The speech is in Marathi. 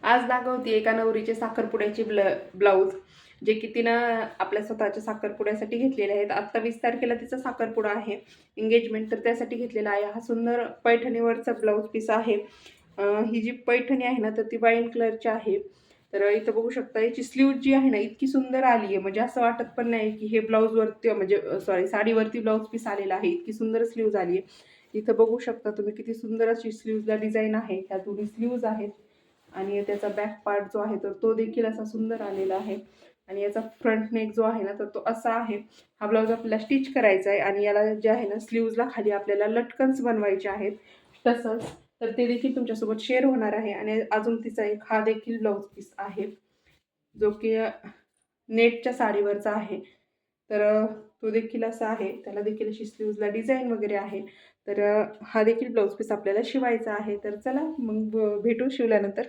आज दाखवते एका नवरीचे साखरपुड्याचे ब्लाऊज, जे की तिनं आपल्या स्वतःच्या साखरपुड्यासाठी घेतलेले आहेत. आत्ता 20 तारखेला तिचा साखरपुडा आहे, एंगेजमेंट, तर त्यासाठी घेतलेला आहे. हा सुंदर पैठणीवरचा ब्लाऊज पीस आहे. ही जी पैठणी आहे ना, तर ती वाईन कलरची आहे. तर इथं बघू शकता याची स्लीव्ह जी आहे ना, इतकी सुंदर आली आहे, म्हणजे असं वाटत पण नाही की हे ब्लाऊजवरती, म्हणजे सॉरी, साडीवरती ब्लाऊज पीस आलेला आहे. इतकी सुंदर स्लीव्ह झाली आहे. इथं बघू शकता तुम्ही किती सुंदर अशी स्लीव्हला डिझाईन आहे. ह्या दोन्ही स्लीव्ज आहेत आणि त्याचा बॅक पार्ट जो आहे तर तो देखील असा सुंदर आलेला आहे. आणि याचा फ्रंट नेक जो आहे ना, तर तो असा आहे. हा ब्लाऊज आपल्याला स्टिच करायचा आहे आणि याला जे आहे ना, स्लीव्जला खाली आपल्याला लटकन्स बनवायचे आहेत तसंच. तर ते देखील तुमच्यासोबत शेअर होणार आहे. आणि अजून तिचा एक हा देखील ब्लाऊज पीस आहे, जो की नेटच्या साडीवरचा आहे. तर तो देखील असा आहे, त्याला देखील अशी स्लीव्जला डिझाईन वगैरे आहे. तर हा देखील ब्लाऊज पीस आपल्याला शिवायचा आहे. तर चला मग भेटू शिवल्यानंतर.